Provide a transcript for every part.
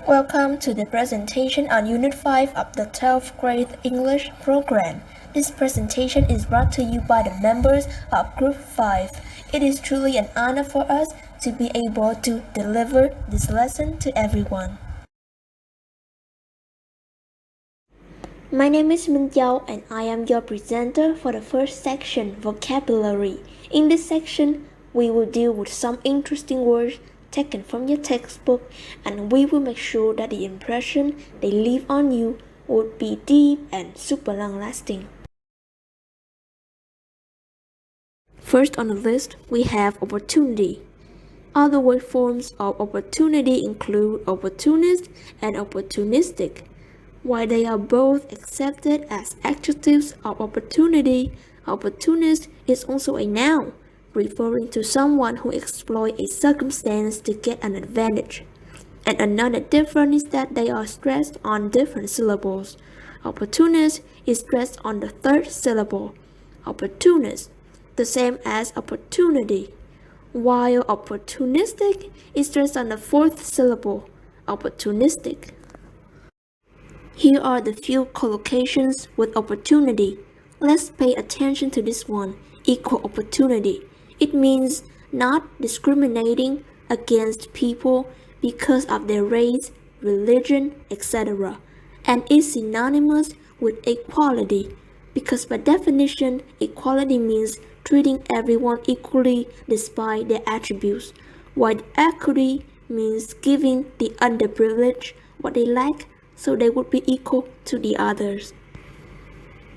Welcome to the presentation on Unit 5 of the 12th grade English program. This presentation is brought to you by the members of Group 5. It is truly an honor for us to be able to deliver this lesson to everyone. My name is Minh Châu and I am your presenter for the first section, Vocabulary. In this section, we will deal with some interesting words taken from your textbook, and we will make sure that the impression they leave on you would be deep and super long-lasting. First on the list, we have opportunity. Other word forms of opportunity include opportunist and opportunistic. While they are both accepted as adjectives of opportunity, opportunist is also a noun, referring to someone who exploits a circumstance to get an advantage. And another difference is that they are stressed on different syllables. Opportunist is stressed on the third syllable. Opportunist, the same as opportunity, while opportunistic is stressed on the fourth syllable. Opportunistic. Here are the few collocations with opportunity. Let's pay attention to this one, equal opportunity. It means not discriminating against people because of their race, religion, etc. and is synonymous with equality because by definition, equality means treating everyone equally despite their attributes, while equity means giving the underprivileged what they lack so they would be equal to the others.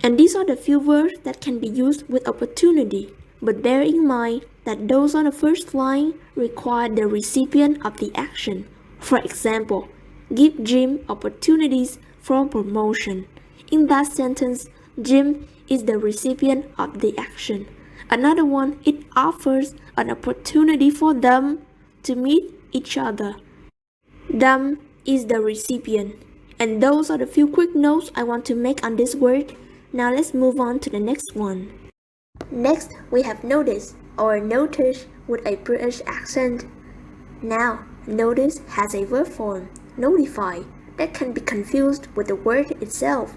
And these are the few words that can be used with opportunity, but bear in mind that those on the first line require the recipient of the action. For example, give Jim opportunities for promotion. In that sentence, Jim is the recipient of the action. Another one, it offers an opportunity for them to meet each other. Them is the recipient. And those are the few quick notes I want to make on this word. Now let's move on to the next one. Next, we have notice or notice with a British accent. Now, notice has a verb form, notify, that can be confused with the word itself.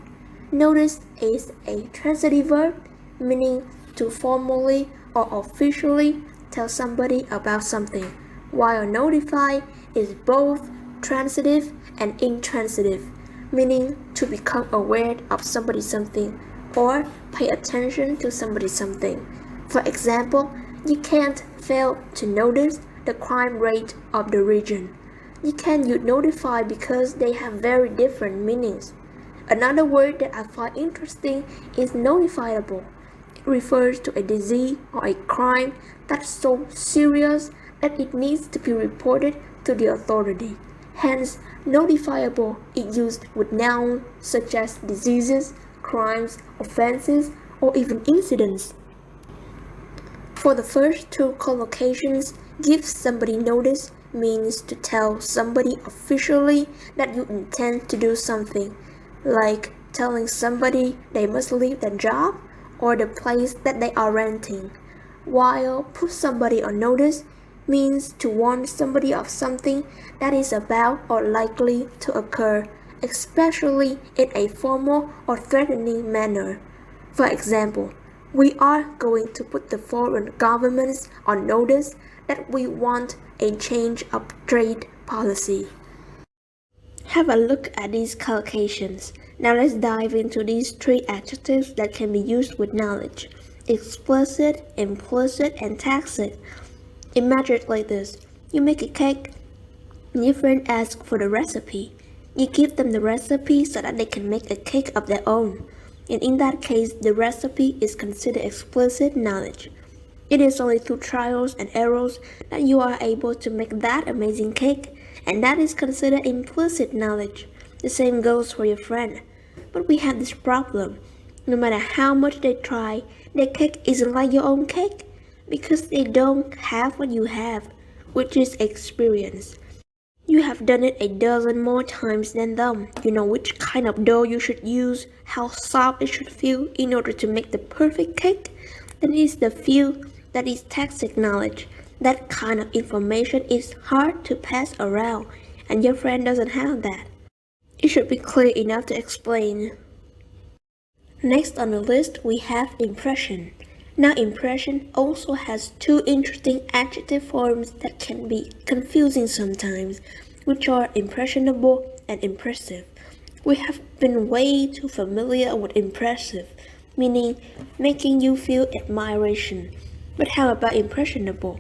Notice is a transitive verb, meaning to formally or officially tell somebody about something, while notify is both transitive and intransitive, meaning to become aware of somebody something or pay attention to somebody something. For example, you can't fail to notice the crime rate of the region. You can use notify because they have very different meanings. Another word that I find interesting is notifiable. It refers to a disease or a crime that's so serious that it needs to be reported to the authority. Hence, notifiable is used with nouns such as diseases, crimes, offenses, or even incidents. For the first two collocations, give somebody notice means to tell somebody officially that you intend to do something, like telling somebody they must leave their job or the place that they are renting, while put somebody on notice means to warn somebody of something that is about or likely to occur, especially in a formal or threatening manner. For example, we are going to put the foreign governments on notice that we want a change of trade policy. Have a look at these collocations. Now let's dive into these three adjectives that can be used with knowledge: explicit, implicit, and tacit. Imagine it like this. You make a cake, and your friend asks for the recipe. You give them the recipe so that they can make a cake of their own. And in that case, the recipe is considered explicit knowledge. It is only through trials and errors that you are able to make that amazing cake, and that is considered implicit knowledge. The same goes for your friend. But we have this problem. No matter how much they try, their cake isn't like your own cake because they don't have what you have, which is experience. You have done it a dozen more times than them. You know which kind of dough you should use, how soft it should feel in order to make the perfect cake. Then it is the feel that is tacit knowledge. That kind of information is hard to pass around, and your friend doesn't have that. It should be clear enough to explain. Next on the list, we have impression. Now, impression also has two interesting adjective forms that can be confusing sometimes, which are impressionable and impressive. We have been way too familiar with impressive, meaning making you feel admiration. But how about impressionable?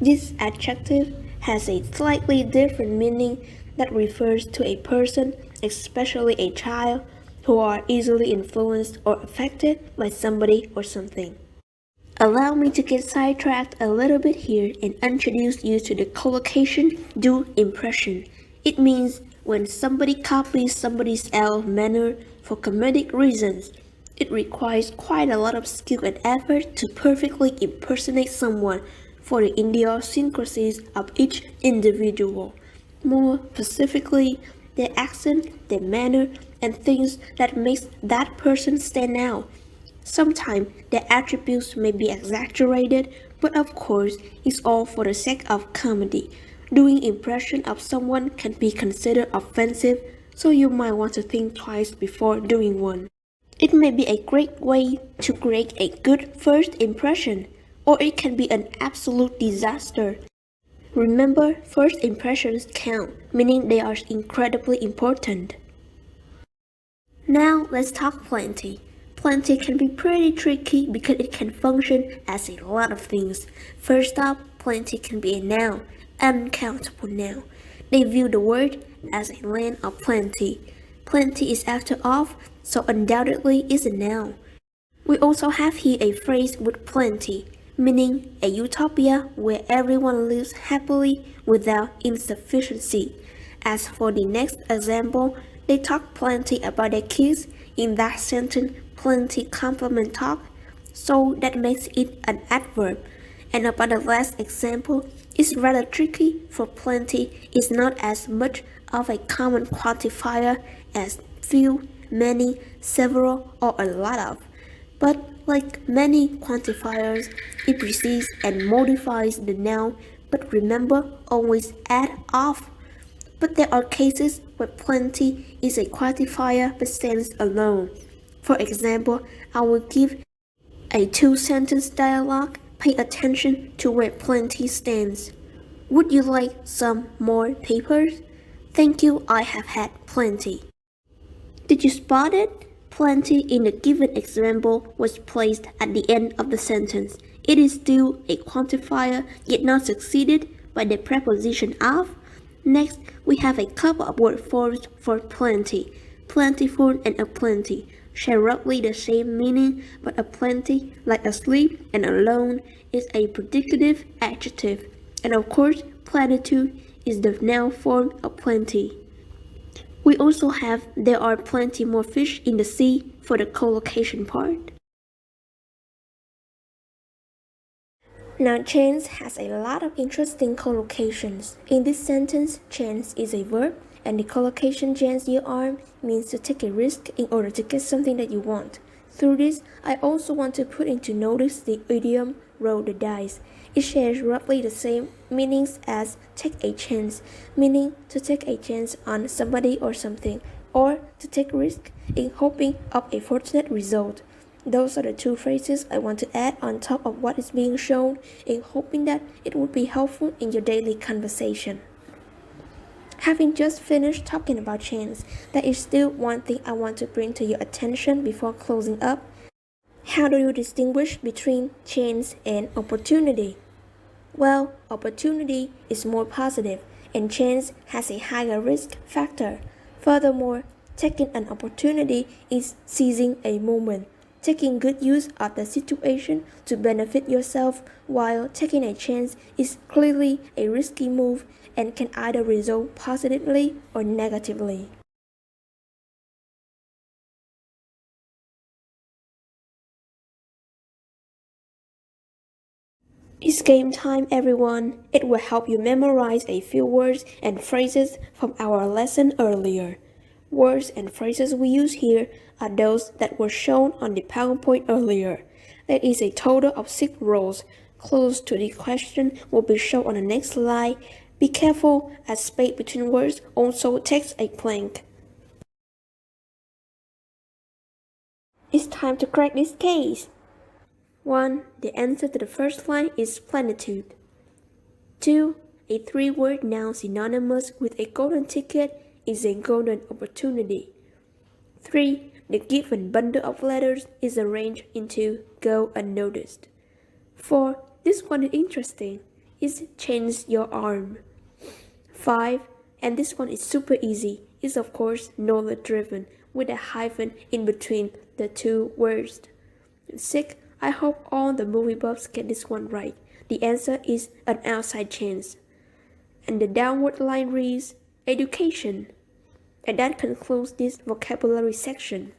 This adjective has a slightly different meaning that refers to a person, especially a child, who are easily influenced or affected by somebody or something. Allow me to get sidetracked a little bit here and introduce you to the collocation do impression. It means when somebody copies somebody else's manner for comedic reasons. It requires quite a lot of skill and effort to perfectly impersonate someone for the idiosyncrasies of each individual. More specifically, their accent, their manner, and things that makes that person stand out. Sometimes their attributes may be exaggerated, but of course, it's all for the sake of comedy. Doing impression of someone can be considered offensive, so you might want to think twice before doing one. It may be a great way to create a good first impression, or it can be an absolute disaster. Remember, first impressions count, meaning they are incredibly important. Now let's talk plenty. Plenty can be pretty tricky because it can function as a lot of things. First up, plenty can be a noun, uncountable noun. They view the word as a land of plenty. Plenty is after off, so undoubtedly is a noun. We also have here a phrase with plenty, meaning a utopia where everyone lives happily without insufficiency. As for the next example, they talk plenty about their kids. In that sentence, plenty complement talk, so that makes it an adverb. And about the last example, it's rather tricky for plenty is not as much of a common quantifier as few, many, several, or a lot of. But like many quantifiers, it precedes and modifies the noun, but remember, always add off. But there are cases where plenty is a quantifier but stands alone. For example, I will give a two-sentence dialogue. Pay attention to where plenty stands. Would you like some more papers? Thank you, I have had plenty. Did you spot it? Plenty in the given example was placed at the end of the sentence. It is still a quantifier, yet not succeeded by the preposition of. Next, we have a couple of word forms for plenty. Plentiful and aplenty share roughly the same meaning, but aplenty, like asleep and alone, is a predicative adjective. And of course, plenitude is the noun form of plenty. We also have there are plenty more fish in the sea for the collocation part. Now, chance has a lot of interesting collocations. In this sentence, chance is a verb, and the collocation chance your arm means to take a risk in order to get something that you want. Through this, I also want to put into notice the idiom roll the dice. It shares roughly the same meanings as take a chance, meaning to take a chance on somebody or something, or to take risk in hoping of a fortunate result. Those are the two phrases I want to add on top of what is being shown in hoping that it would be helpful in your daily conversation. Having just finished talking about chance, there is still one thing I want to bring to your attention before closing up. How do you distinguish between chance and opportunity? Well, opportunity is more positive, and chance has a higher risk factor. Furthermore, taking an opportunity is seizing a moment, taking good use of the situation to benefit yourself, while taking a chance is clearly a risky move and can either result positively or negatively. It's game time, everyone. It will help you memorize a few words and phrases from our lesson earlier. Words and phrases we use here are those that were shown on the PowerPoint earlier. There is a total of 6 rows. Clues to the question will be shown on the next slide. Be careful as space between words also takes a plank. It's time to crack this case. 1. The answer to the first line is plenitude. 2. A three-word noun synonymous with a golden ticket is a golden opportunity. 3. The given bundle of letters is arranged into go unnoticed. 4. This one is interesting. It's change your arm. 5. And this one is super easy. It's of course knowledge driven with a hyphen in between the two words. 6. I hope all the movie buffs get this one right. The answer is an outside chance. And the downward line reads education. And that concludes this vocabulary section.